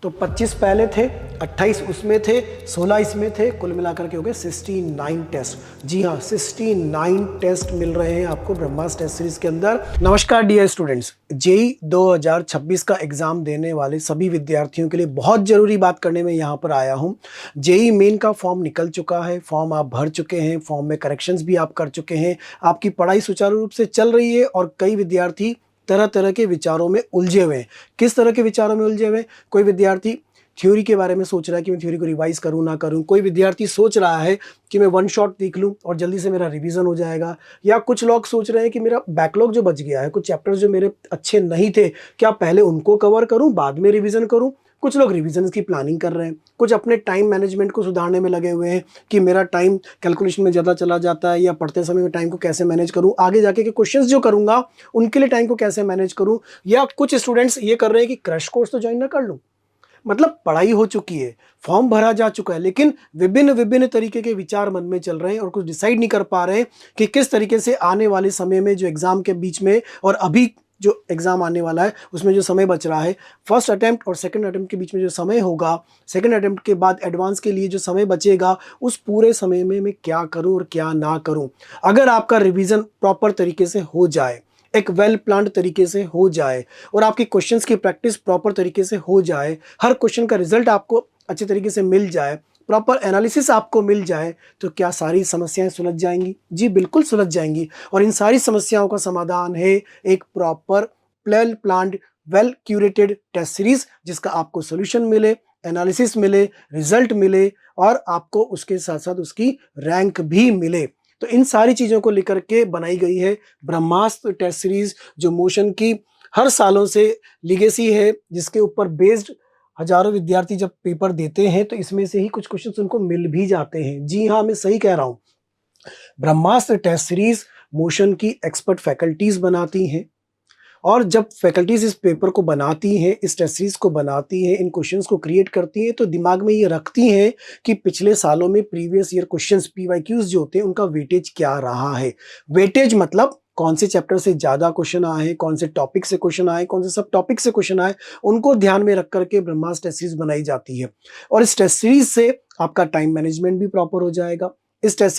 तो 25 पहले थे, 28 उसमें थे, 16 इसमें थे, कुल मिलाकर के हो गए 69 टेस्ट। जी हाँ, 69 टेस्ट मिल रहे हैं आपको ब्रह्मास्त्र टेस्ट सीरीज के अंदर। नमस्कार डियर स्टूडेंट्स, जेई 2026 का एग्जाम देने वाले सभी विद्यार्थियों के लिए बहुत जरूरी बात करने में यहाँ पर आया हूँ। जेई मेन का फॉर्म निकल चुका है, फॉर्म आप भर चुके हैं, फॉर्म में करेक्शंस भी आप कर चुके हैं, आपकी पढ़ाई सुचारू रूप से चल रही है और कई विद्यार्थी तरह तरह के विचारों में उलझे हुए हैं। किस तरह के विचारों में उलझे हुए हैं? कोई विद्यार्थी थ्योरी के बारे में सोच रहा है कि मैं थ्योरी को रिवाइज करूं ना करूं, कोई विद्यार्थी सोच रहा है कि मैं वन शॉट देख लूं और जल्दी से मेरा रिवीजन हो जाएगा, या कुछ लोग सोच रहे हैं कि मेरा बैकलॉग जो बच गया है, कुछ चैप्टर्स जो मेरे अच्छे नहीं थे, क्या पहले उनको कवर करूं बाद में रिवीजन करूं। कुछ लोग रिवीजन की प्लानिंग कर रहे हैं, कुछ अपने टाइम मैनेजमेंट को सुधारने में लगे हुए हैं कि मेरा टाइम कैलकुलेशन में ज़्यादा चला जाता है, या पढ़ते समय में टाइम को कैसे मैनेज करूं, आगे जाके के क्वेश्चंस जो करूंगा उनके लिए टाइम को कैसे मैनेज करूं। या कुछ स्टूडेंट्स ये कर रहे हैं कि क्रैश कोर्स तो ज्वाइन ना कर लूं। मतलब पढ़ाई हो चुकी है, फॉर्म भरा जा चुका है, लेकिन विभिन्न विभिन्न तरीके के विचार मन में चल रहे हैं और कुछ डिसाइड नहीं कर पा रहे हैं कि किस तरीके से आने वाले समय में जो एग्जाम के बीच में और अभी जो एग्जाम आने वाला है उसमें जो समय बच रहा है, फर्स्ट अटेम्प्ट और सेकंड अटेम्प्ट के बीच में जो समय होगा, सेकंड अटेम्प्ट के बाद एडवांस के लिए जो समय बचेगा, उस पूरे समय में मैं क्या करूं और क्या ना करूं। अगर आपका रिवीजन प्रॉपर तरीके से हो जाए, एक वेल प्लान्ड तरीके से हो जाए और आपकी क्वेश्चंस की प्रैक्टिस प्रॉपर तरीके से हो जाए, हर क्वेश्चन का रिजल्ट आपको अच्छे तरीके से मिल जाए, प्रॉपर एनालिसिस आपको मिल जाए, तो क्या सारी समस्याएं सुलझ जाएंगी? जी बिल्कुल सुलझ जाएंगी। और इन सारी समस्याओं का समाधान है एक proper well planned well curated test series, जिसका आपको सोल्यूशन मिले, एनालिसिस मिले, रिजल्ट मिले और आपको उसके साथ साथ उसकी रैंक भी मिले। तो इन सारी चीज़ों को लेकर के बनाई गई है ब्रह्मास्त्र टेस्ट सीरीज, जो मोशन की हर सालों से लिगेसी है, जिसके ऊपर बेस्ड हजारों विद्यार्थी जब पेपर देते हैं तो इसमें से ही कुछ क्वेश्चंस उनको मिल भी जाते हैं। जी हाँ, मैं सही कह रहा हूँ। ब्रह्मास्त्र टेस्ट सीरीज मोशन की एक्सपर्ट फैकल्टीज बनाती हैं, और जब फैकल्टीज इस पेपर को बनाती हैं, इस टेस्ट सीरीज को बनाती हैं, इन क्वेश्चंस को क्रिएट करती हैं, तो दिमाग में ये रखती हैं कि पिछले सालों में प्रीवियस ईयर क्वेश्चंस पीवाईक्यूज जो होते हैं उनका वेटेज क्या रहा है। वेटेज मतलब कौन से चैप्टर से ज़्यादा क्वेश्चन आए हैं, कौन से टॉपिक से क्वेश्चन आए, कौन से सब टॉपिक से क्वेश्चन आए, उनको ध्यान में रख करके ब्रह्मास्त्र टेस्ट सीरीज बनाई जाती है। और इस टेस्ट सीरीज से आपका टाइम मैनेजमेंट भी प्रॉपर हो जाएगा। इस टेस्ट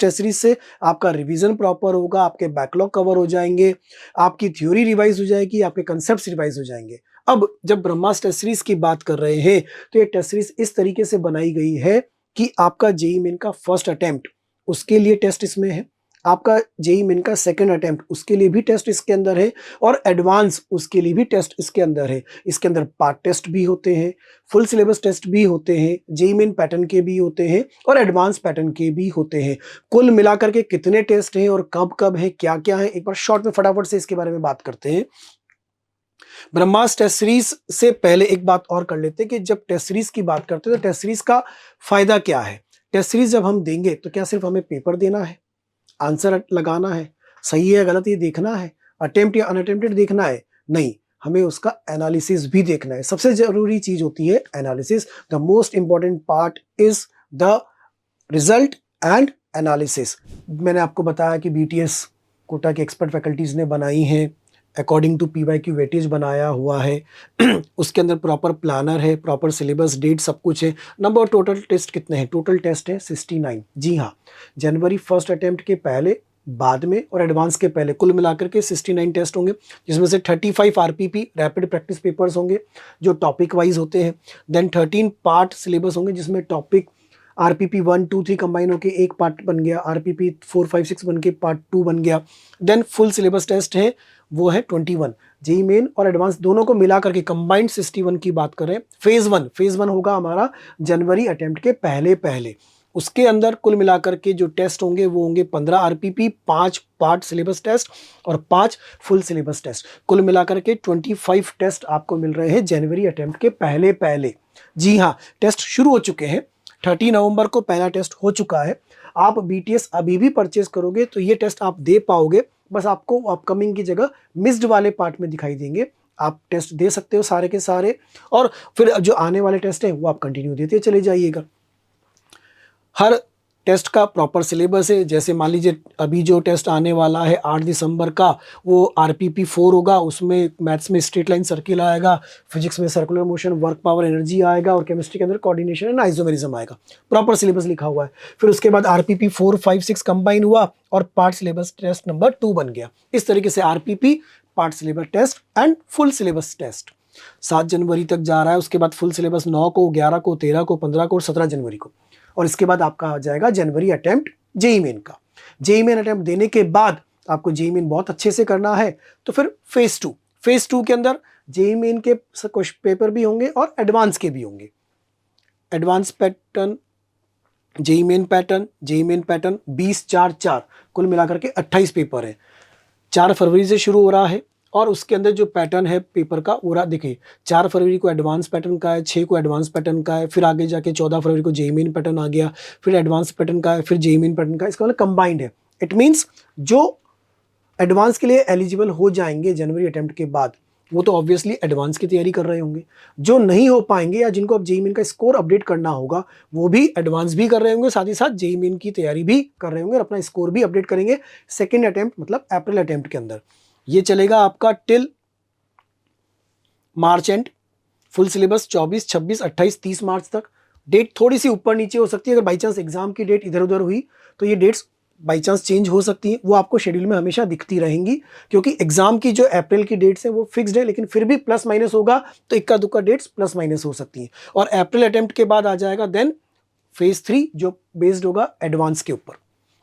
सीरीज से आपका रिवीजन प्रॉपर होगा, आपके बैकलॉग कवर हो जाएंगे, आपकी थ्योरी रिवाइज हो जाएगी, आपके कंसेप्ट्स रिवाइज हो जाएंगे। अब जब ब्रह्मास्त्र टेस्ट सीरीज की बात कर रहे हैं तो ये टेस्ट सीरीज इस तरीके से बनाई गई है कि आपका जेईई मेन का फर्स्ट अटेम्प्ट, उसके लिए टेस्ट इसमें है, आपका जेईई मेन का सेकंड अटेम्प्ट, उसके लिए भी टेस्ट इसके अंदर है, और एडवांस उसके लिए भी टेस्ट इसके अंदर है। इसके अंदर पार्ट टेस्ट भी होते हैं, फुल सिलेबस टेस्ट भी होते हैं, जेईई मेन पैटर्न के भी होते हैं और एडवांस पैटर्न के भी होते हैं। कुल मिलाकर के कितने टेस्ट हैं और कब कब है, क्या क्या है, एक बार शॉर्ट में फटाफट से इसके बारे में बात करते हैं। ब्रह्मास्त्र टेस्ट सीरीज से पहले एक बात और कर लेते हैं कि जब टेस्ट सीरीज की बात करते हैं तो टेस्ट सीरीज का फायदा क्या है। टेस्ट सीरीज जब हम देंगे तो क्या सिर्फ हमें पेपर देना है, आंसर लगाना है, सही है गलत ये देखना है, अटेम्प्ट या अनअटेम्प्टेड देखना है? नहीं, हमें उसका एनालिसिस भी देखना है। सबसे जरूरी चीज होती है analysis. The most important part is the result and analysis. मैंने आपको बताया कि बीटीएस कोटा की एक्सपर्ट फैकल्टीज ने बनाई हैं, अकॉर्डिंग टू पीवाईक्यू वेटेज बनाया हुआ है। उसके अंदर प्रॉपर प्लानर है, प्रॉपर सिलेबस, डेट, सब कुछ है। नंबर टोटल टेस्ट कितने हैं? टोटल टेस्ट है 69। जी हाँ, जनवरी फर्स्ट अटेम्प्ट के पहले, बाद में और एडवांस के पहले कुल मिलाकर के 69 टेस्ट होंगे, जिसमें से 35 आरपीपी रैपिड प्रैक्टिस पेपर्स होंगे जो टॉपिक वाइज होते हैं। देन 13 पार्ट सिलेबस होंगे, जिसमें टॉपिक आरपीपी 1, 2, 3 कंबाइन होकर एक पार्ट बन गया, आरपीपी 4, 5, 6 बन के पार्ट 2 बन गया। देन फुल सिलेबस टेस्ट है, वो है 21। जेईई मेन और एडवांस दोनों को मिला करके कंबाइंड 61 की बात कर रहे हैं। फेज वन होगा हमारा जनवरी अटेम्प्ट के पहले पहले। उसके अंदर कुल मिलाकर के जो टेस्ट होंगे वो होंगे 15 आरपीपी, 5 पार्ट सिलेबस टेस्ट और 5 फुल सिलेबस टेस्ट। कुल मिलाकर के 25 टेस्ट आपको मिल रहे हैं जनवरी अटेम्प्ट के पहले पहले। जी हाँ, टेस्ट शुरू हो चुके हैं। 30 नवंबर को पहला टेस्ट हो चुका है। आप बीटीएस अभी भी परचेज करोगे तो ये टेस्ट आप दे पाओगे, बस आपको अपकमिंग की जगह मिस्ड वाले पार्ट में दिखाई देंगे। आप टेस्ट दे सकते हो सारे के सारे, और फिर जो आने वाले टेस्ट हैं वो आप कंटिन्यू देते चले जाइएगा। हर टेस्ट का प्रॉपर सिलेबस है। जैसे मान लीजिए अभी जो टेस्ट आने वाला है 8 दिसंबर का, वो आरपीपी 4 होगा। उसमें मैथ्स में स्ट्रेट लाइन सर्किल आएगा, फिजिक्स में circular motion, work power, energy आएगा, और केमिस्ट्री के अंदर कोऑर्डिनेशन एंड आइसोमेरिज्म आएगा। प्रॉपर सिलेबस लिखा हुआ है। फिर उसके बाद आरपीपी 4, 5, 6 कंबाइन हुआ और पार्ट सिलेबस टेस्ट नंबर 2 बन गया। इस तरीके से RPP, part syllabus test and full syllabus test 7 जनवरी तक जा रहा है। उसके बाद फुल सिलेबस 9 को, 11 को, 13 को, 15 को और 17 जनवरी को। और इसके बाद आपका आ जाएगा जनवरी अटेम्प्ट जेईई मेन का। जेईई मेन अटेम्प्ट देने के बाद आपको जेईई मेन बहुत अच्छे से करना है, तो फिर फेज 2 के अंदर जेईई मेन के कुछ पेपर भी होंगे और एडवांस के भी होंगे। Advance pattern, JEE main pattern 20-4-4 कुल मिलाकर के 28 पेपर है। 4 फरवरी से शुरू हो रहा है और उसके अंदर जो पैटर्न है पेपर का वो रहा, देखिए 4 फरवरी को एडवांस पैटर्न का है, 6 को एडवांस पैटर्न का है, फिर आगे जाके 14 फरवरी को जेईई मेन पैटर्न आ गया, फिर एडवांस पैटर्न का है, फिर जेईई मेन पैटर्न का है। इसका मतलब कंबाइंड है। इट मीन्स जो एडवांस के लिए एलिजिबल हो जाएंगे जनवरी अटेम्प्ट के बाद, वो तो ऑब्वियसली एडवांस की तैयारी कर रहे होंगे। जो नहीं हो पाएंगे या जिनको अब जेईई मेन का स्कोर अपडेट करना होगा, वो भी एडवांस भी कर रहे होंगे, साथ ही साथ जेईई मेन की तैयारी भी कर रहे होंगे और अपना स्कोर भी अपडेट करेंगे सेकेंड अटेम्प्ट मतलब अप्रैल अटेम्प्ट के अंदर। ये चलेगा आपका till March and. Full syllabus 24, 26, 28, 30 मार्च तक। डेट थोड़ी सी ऊपर नीचे हो सकती है, अगर बाई चांस एग्जाम की डेट इधर उधर हुई तो ये डेट्स बाई चांस चेंज हो सकती हैं। वो आपको शेड्यूल में हमेशा दिखती रहेंगी, क्योंकि एग्जाम की जो अप्रैल की डेट्स हैं वो फिक्स्ड है, लेकिन फिर भी प्लस माइनस होगा, तो इक्का दुक्का डेट्स प्लस माइनस हो सकती हैं। और अप्रैल अटेम्प्ट के बाद आ जाएगा देन फेज 3, जो बेस्ड होगा एडवांस के ऊपर।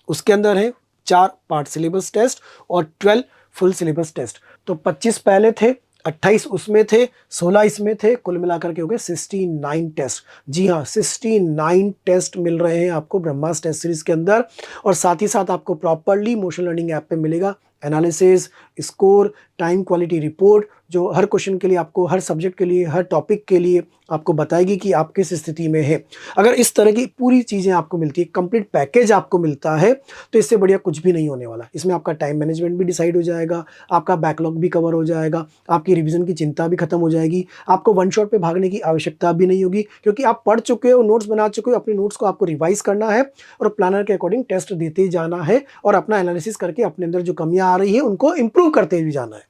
उसके अंदर है 4 पार्ट सिलेबस टेस्ट और 12 फुल सिलेबस टेस्ट। तो 25 पहले थे, 28 उसमें थे, 16 इसमें थे, कुल मिलाकर के हो गए 69 टेस्ट। जी हाँ, 69 टेस्ट मिल रहे हैं आपको ब्रह्मास्त्र टेस्ट सीरीज के अंदर। और साथ ही साथ आपको प्रॉपरली मोशन लर्निंग ऐप पे मिलेगा analysis, score, time quality report, जो हर क्वेश्चन के लिए आपको, हर सब्जेक्ट के लिए, हर टॉपिक के लिए आपको बताएगी कि आप किस स्थिति में है। अगर इस तरह की पूरी चीज़ें आपको मिलती है, कंप्लीट पैकेज आपको मिलता है, तो इससे बढ़िया कुछ भी नहीं होने वाला। इसमें आपका टाइम मैनेजमेंट भी डिसाइड हो जाएगा, आपका बैकलॉग भी कवर हो जाएगा, आपकी रिवीजन की चिंता भी खत्म हो जाएगी, आपको वन शॉट पे भागने की आवश्यकता भी नहीं होगी, क्योंकि आप पढ़ चुके हो, नोट्स बना चुके हो। अपने नोट्स को आपको रिवाइज करना है और प्लानर के अकॉर्डिंग टेस्ट देते जाना है और अपना एनालिसिस करके अपने अंदर जो कमियां आ रही है उनको इंप्रूव करते भी जाना है।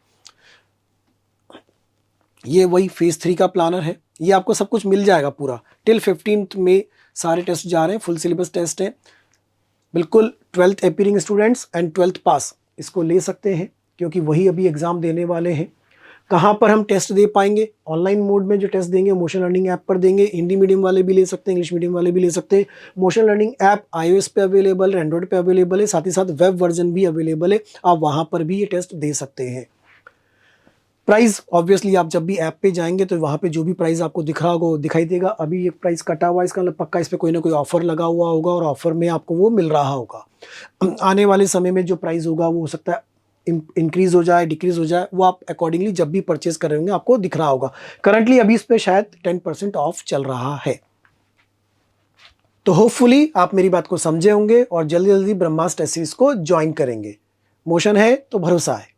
ये वही फेज 3 का प्लानर है। ये आपको सब कुछ मिल जाएगा पूरा। टिल 15 में सारे टेस्ट जा रहे हैं, फुल सिलेबस टेस्ट है। बिल्कुल 12th appearing students and 12th पास इसको ले सकते हैं, क्योंकि वही अभी एग्जाम देने वाले हैं। कहाँ पर हम टेस्ट दे पाएंगे? ऑनलाइन मोड में जो टेस्ट देंगे मोशन लर्निंग ऐप पर देंगे। हिंदी मीडियम वाले भी ले सकते हैं, इंग्लिश मीडियम वाले भी ले सकते हैं। मोशन लर्निंग ऐप iOS पे अवेलेबल है, एंड्रॉइड पे अवेलेबल है, साथ ही साथ वेब वर्जन भी अवेलेबल है। आप वहाँ पर भी ये टेस्ट दे सकते हैं। प्राइस ऑब्वियसली आप जब भी ऐप पे जाएंगे तो वहाँ पे जो भी प्राइस आपको दिख रहा होगा वो दिखाई देगा। अभी ये प्राइस कटा हुआ है, इसका मतलब पक्का इस पे कोई ना कोई ऑफर लगा हुआ होगा और ऑफर में आपको वो मिल रहा होगा। आने वाले समय में जो प्राइस होगा वो हो सकता है इंक्रीज हो जाए, डिक्रीज हो जाए, वो आप अकॉर्डिंगली जब भी परचेज कर रहे होंगे आपको दिख रहा होगा। करंटली अभी इस पे शायद 10% ऑफ चल रहा है। तो होपफुली आप मेरी बात को समझे होंगे और जल्दी जल्दी ब्रह्मास्त्र टेस्ट सीरीज को ज्वाइन करेंगे। मोशन है तो भरोसा है।